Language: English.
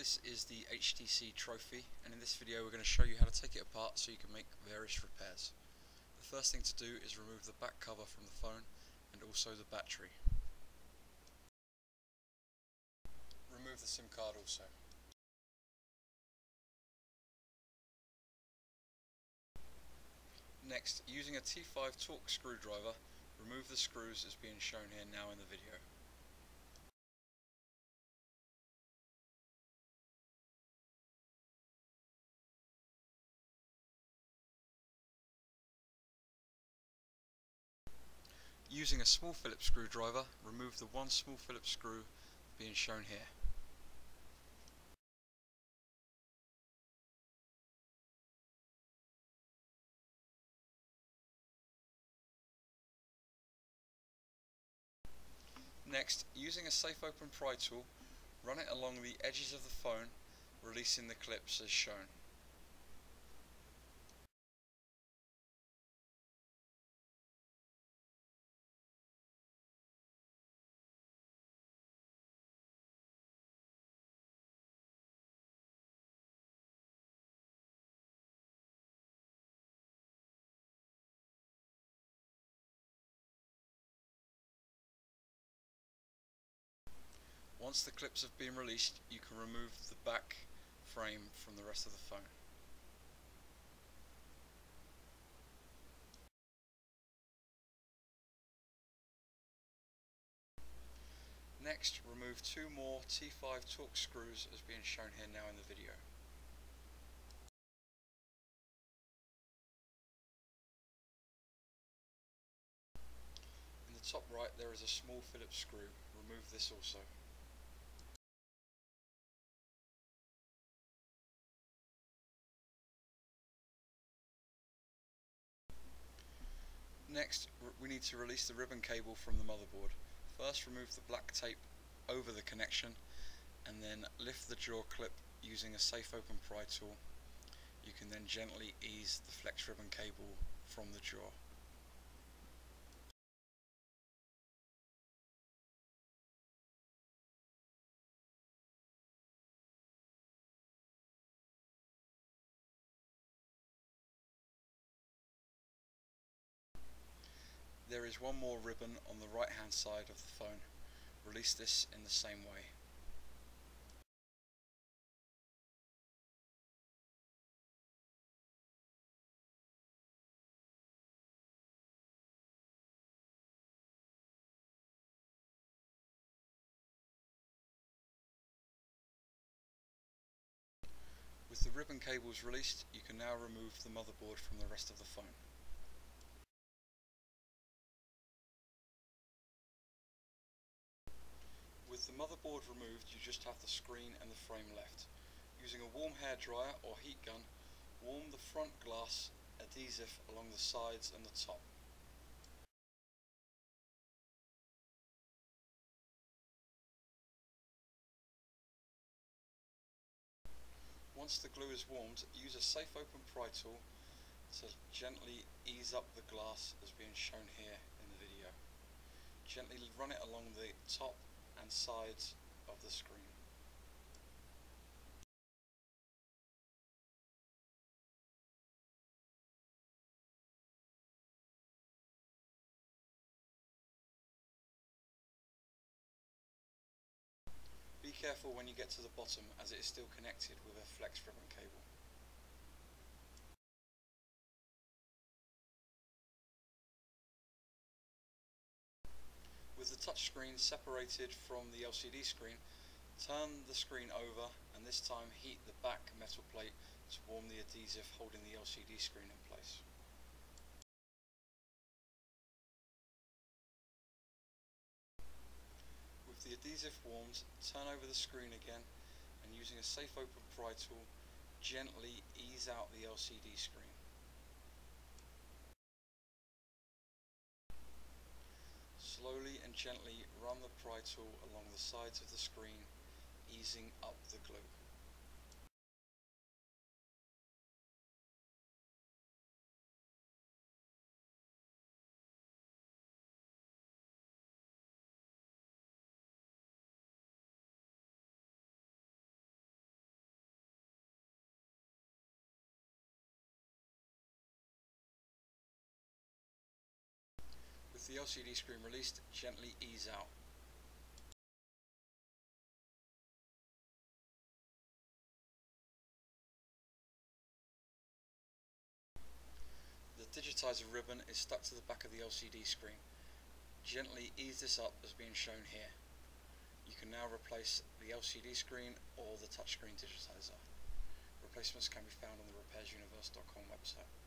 This is the HTC Trophy, and in this video we're going to show you how to take it apart so you can make various repairs. The first thing to do is remove the back cover from the phone and also the battery. Remove the SIM card also. Next, using a T5 torx screwdriver, remove the screws as being shown here now in the video. Using a small phillips screwdriver, remove the one small phillips screw being shown here. Next, using a safe open pry tool, run it along the edges of the phone, releasing the clips as shown. Once the clips have been released, you can remove the back frame from the rest of the phone. Next, remove two more T5 torx screws as being shown here now in the video. In the top right there is a small phillips screw. Remove this also. Next, we need to release the ribbon cable from the motherboard. First, remove the black tape over the connection and then lift the jaw clip using a safe open pry tool. You can then gently ease the flex ribbon cable from the jaw. There is one more ribbon on the right hand side of the phone. Release this in the same way. With the ribbon cables released, you can now remove the motherboard from the rest of the phone. With the motherboard removed, you just have the screen and the frame left. Using a warm hair dryer or heat gun, warm the front glass adhesive along the sides and the top. Once the glue is warmed, use a safe open pry tool to gently ease up the glass as being shown here in the video. Gently run it along the top and sides of the screen. Be careful when you get to the bottom, as it is still connected with a flex ribbon cable. With the touchscreen separated from the LCD screen, turn the screen over and this time heat the back metal plate to warm the adhesive holding the LCD screen in place. With the adhesive warmed, turn over the screen again and using a safe open pry tool, gently ease out the LCD screen. Slowly and gently run the pry tool along the sides of the screen, easing up the glue. the LCD screen released, gently ease out. The digitizer ribbon is stuck to the back of the LCD screen. Gently ease this up as being shown here. You can now replace the LCD screen or the touchscreen digitizer. Replacements can be found on the repairsuniverse.com website.